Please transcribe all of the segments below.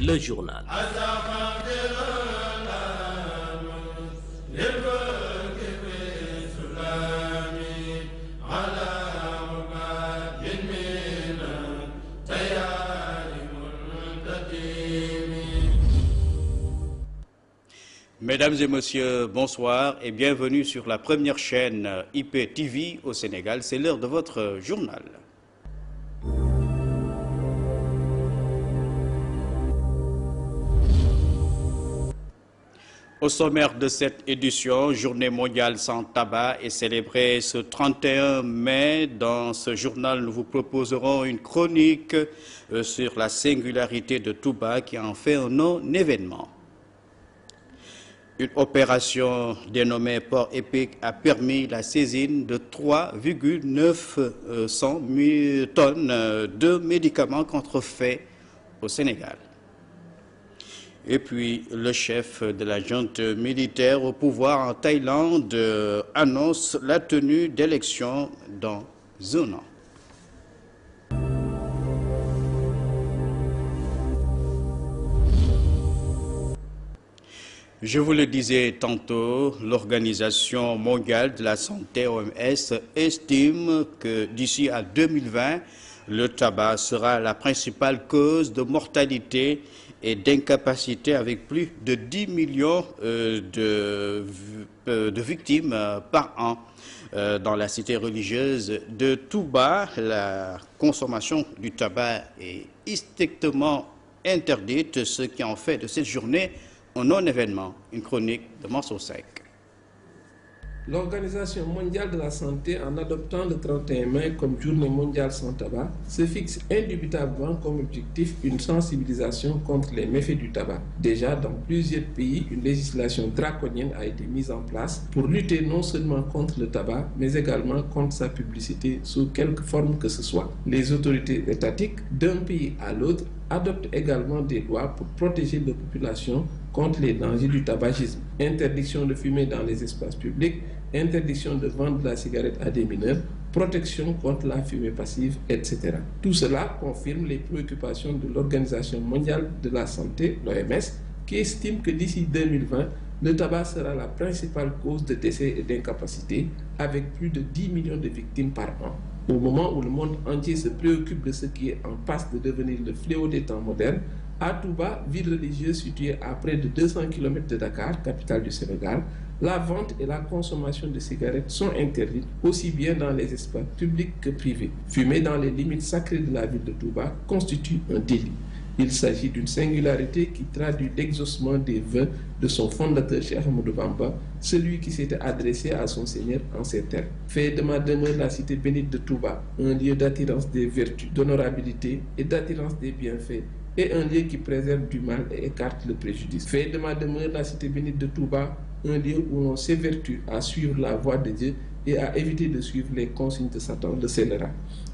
le journal. Mesdames et messieurs, bonsoir et bienvenue sur la première chaîne IPTV au Sénégal. C'est l'heure de votre journal. Au sommaire de cette édition, Journée mondiale sans tabac est célébrée ce 31 mai. Dans ce journal, nous vous proposerons une chronique sur la singularité de Touba qui en fait un non-événement. Une opération dénommée Port Épic a permis la saisine de 3,9 tonnes de médicaments contrefaits au Sénégal. Et puis, le chef de la junte militaire au pouvoir en Thaïlande annonce la tenue d'élections dans un an. Je vous le disais tantôt, l'Organisation mondiale de la santé, OMS, estime que d'ici à 2020, le tabac sera la principale cause de mortalité et d'incapacité avec plus de 10 millions de victimes par an. Dans la cité religieuse de Touba, la consommation du tabac est strictement interdite, ce qui en fait de cette journée un non-événement. Une chronique de Mansour Seck. L'Organisation mondiale de la santé, en adoptant le 31 mai comme journée mondiale sans tabac, se fixe indubitablement comme objectif une sensibilisation contre les méfaits du tabac. Déjà, dans plusieurs pays, une législation draconienne a été mise en place pour lutter non seulement contre le tabac, mais également contre sa publicité sous quelque forme que ce soit. Les autorités étatiques d'un pays à l'autre adoptent également des lois pour protéger la population contre les dangers du tabagisme. Interdiction de fumer dans les espaces publics, interdiction de vendre la cigarette à des mineurs, protection contre la fumée passive, etc. Tout cela confirme les préoccupations de l'Organisation mondiale de la santé, l'OMS, qui estime que d'ici 2020, le tabac sera la principale cause de décès et d'incapacité, avec plus de 10 millions de victimes par an. Au moment où le monde entier se préoccupe de ce qui est en passe de devenir le fléau des temps modernes, à Touba, ville religieuse située à près de 200 km de Dakar, capitale du Sénégal, la vente et la consommation de cigarettes sont interdites aussi bien dans les espaces publics que privés. Fumer dans les limites sacrées de la ville de Touba constitue un délit. Il s'agit d'une singularité qui traduit l'exaucement des vœux de son fondateur Cheikh Ahmadou Bamba, celui qui s'était adressé à son Seigneur en ces termes. Fait de ma demeure la cité bénite de Touba, un lieu d'attirance des vertus, d'honorabilité et d'attirance des bienfaits, et un lieu qui préserve du mal et écarte le préjudice. Fait de ma demeure la cité bénite de Touba, un lieu où l'on s'évertue à suivre la voie de Dieu et à éviter de suivre les consignes de Satan, le scélérat.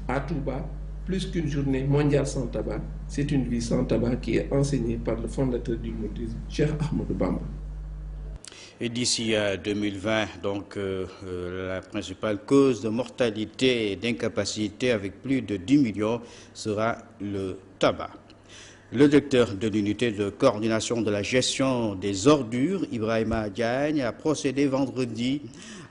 À Touba, plus qu'une journée mondiale sans tabac, c'est une vie sans tabac qui est enseignée par le fondateur du mouridisme, Cheikh Ahmadou Bamba. Et d'ici à 2020, donc, la principale cause de mortalité et d'incapacité avec plus de 10 millions sera le tabac. Le directeur de l'unité de coordination de la gestion des ordures, Ibrahima Diagne, a procédé vendredi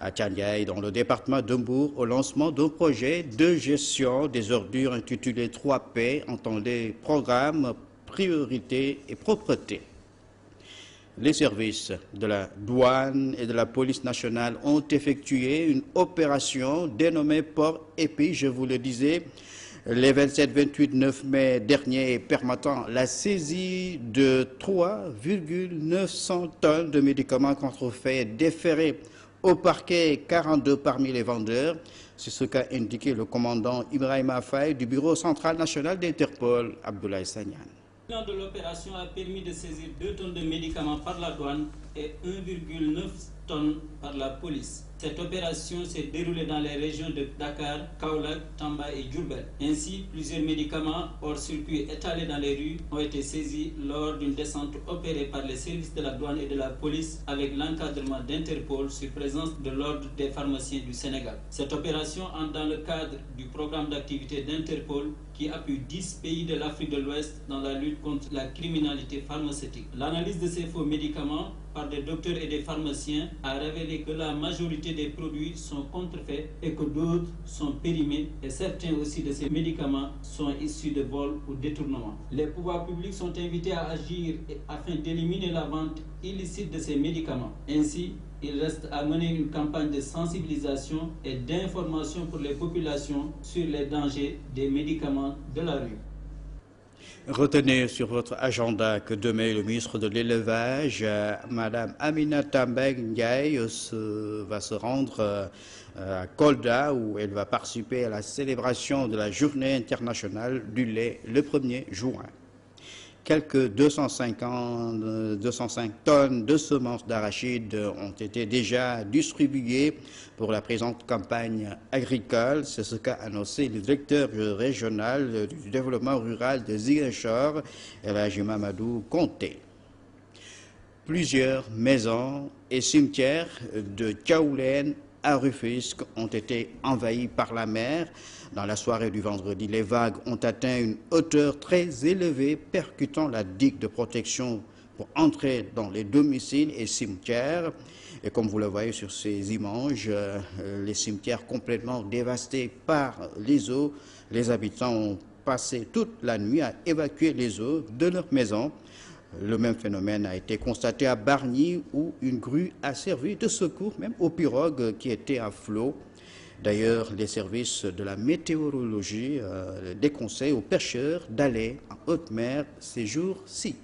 à Tiandiaï, dans le département de Mbour, au lancement d'un projet de gestion des ordures intitulé 3P, entendez programme, priorité et propreté. Les services de la douane et de la police nationale ont effectué une opération dénommée Port Épic, je vous le disais, les 27, 28, 9 mai dernier, permettant la saisie de 3,9 tonnes de médicaments contrefaits déférés au parquet 42 parmi les vendeurs. C'est ce qu'a indiqué le commandant Ibrahima Faye du Bureau central national d'Interpol, Abdoulaye Sagnan. Le bilan de l'opération a permis de saisir 2 tonnes de médicaments par la douane et 1,9 tonnes par la police. Cette opération s'est déroulée dans les régions de Dakar, Kaolack, Tamba et Diourbel. Ainsi, plusieurs médicaments hors circuit étalés dans les rues ont été saisis lors d'une descente opérée par les services de la douane et de la police avec l'encadrement d'Interpol sur présence de l'Ordre des pharmaciens du Sénégal. Cette opération entre dans le cadre du programme d'activité d'Interpol qui appuie 10 pays de l'Afrique de l'Ouest dans la lutte contre la criminalité pharmaceutique. L'analyse de ces faux médicaments par des docteurs et des pharmaciens a révélé que la majorité des produits sont contrefaits et que d'autres sont périmés et certains aussi de ces médicaments sont issus de vols ou détournements. Les pouvoirs publics sont invités à agir afin d'éliminer la vente illicite de ces médicaments. Ainsi, il reste à mener une campagne de sensibilisation et d'information pour les populations sur les dangers des médicaments de la rue. Retenez sur votre agenda que demain, le ministre de l'Élevage, Mme Aminata Mbengue Ndiaye, va se rendre à Kolda où elle va participer à la célébration de la Journée internationale du lait le 1er juin. Quelques 205 tonnes de semences d'arachide ont été déjà distribuées pour la présente campagne agricole. C'est ce qu'a annoncé le directeur régional du développement rural de Ziguinchor, Elhadji Mamadou Konté. Plusieurs maisons et cimetières de Thiaoulène à Rufisque ont été envahis par la mer. Dans la soirée du vendredi, les vagues ont atteint une hauteur très élevée, percutant la digue de protection pour entrer dans les domiciles et cimetières. Et comme vous le voyez sur ces images, les cimetières complètement dévastés par les eaux. Les habitants ont passé toute la nuit à évacuer les eaux de leurs maisons. Le même phénomène a été constaté à Bargny où une grue a servi de secours même aux pirogues qui étaient à flot. D'ailleurs, les services de la météorologie déconseillent aux pêcheurs d'aller en haute mer ces jours-ci.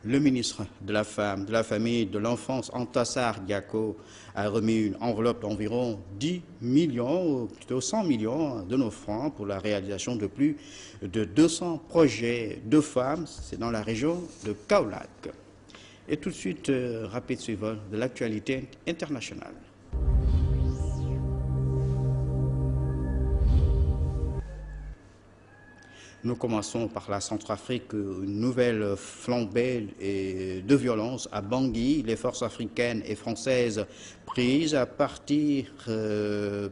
Le ministre de la Femme, de la Famille, de l'Enfance, Antassar Diako, a remis une enveloppe d'environ 10 millions, ou plutôt 100 millions de nos francs pour la réalisation de plus de 200 projets de femmes. C'est dans la région de Kaolack. Et tout de suite, rapide suivant de l'actualité internationale. Nous commençons par la Centrafrique, une nouvelle flambée de violence à Bangui. Les forces africaines et françaises prises à partir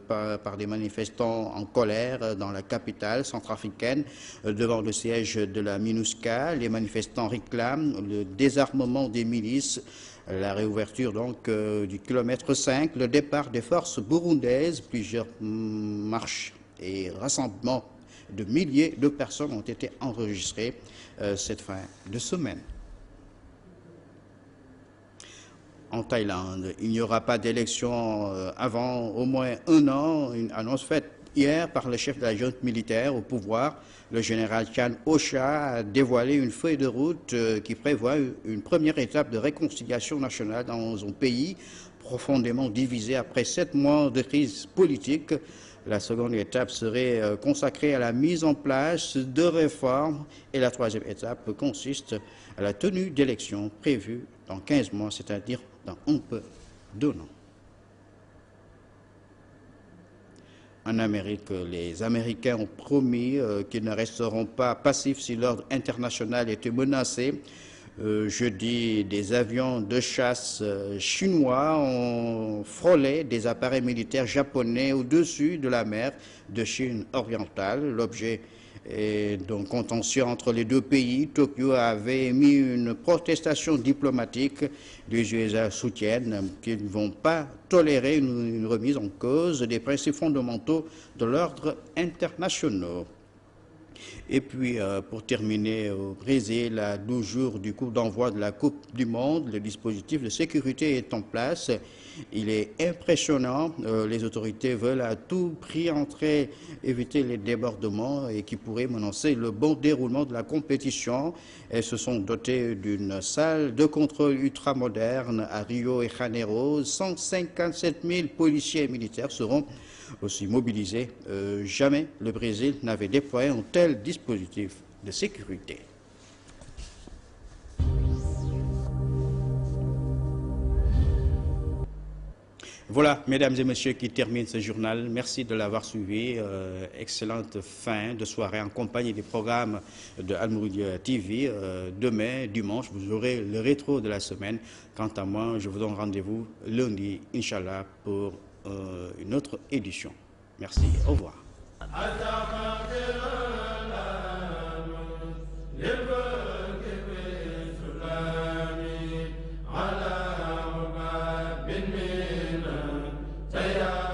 par des manifestants en colère dans la capitale centrafricaine devant le siège de la MINUSCA. Les manifestants réclament le désarmement des milices, la réouverture donc du kilomètre 5, le départ des forces burundaises. Plusieurs marches et rassemblements de milliers de personnes ont été enregistrées cette fin de semaine. En Thaïlande, il n'y aura pas d'élection avant au moins un an, une annonce faite hier par le chef de la junte militaire au pouvoir. Le général Chan Ocha a dévoilé une feuille de route qui prévoit une première étape de réconciliation nationale dans un pays profondément divisé après 7 mois de crise politique. La seconde étape serait consacrée à la mise en place de réformes et la troisième étape consiste à la tenue d'élections prévues dans 15 mois, c'est-à-dire dans un peu d'un an. En Amérique, les Américains ont promis qu'ils ne resteront pas passifs si l'ordre international était menacé. Jeudi, des avions de chasse chinois ont frôlé des appareils militaires japonais au-dessus de la mer de Chine orientale. L'objet est donc contentieux entre les deux pays. Tokyo avait émis une protestation diplomatique. Les USA soutiennent qu'ils ne vont pas tolérer une remise en cause des principes fondamentaux de l'ordre international. Et puis, pour terminer, au Brésil, à 12 jours du coup d'envoi de la Coupe du Monde, le dispositif de sécurité est en place. Il est impressionnant. Les autorités veulent à tout prix éviter les débordements et qui pourraient menacer le bon déroulement de la compétition. Elles se sont dotées d'une salle de contrôle ultramoderne à Rio de Janeiro. 157 000 policiers et militaires seront aussi mobilisés. Jamais le Brésil n'avait déployé un tel dispositif de sécurité. Voilà, mesdames et messieurs, qui termine ce journal. Merci de l'avoir suivi. Excellente fin de soirée en compagnie des programmes de Al Mouridiyyah TV. Demain, dimanche, vous aurez le rétro de la semaine. Quant à moi, je vous donne rendez-vous lundi, Inch'Allah, pour une autre édition. Merci, au revoir. Jaya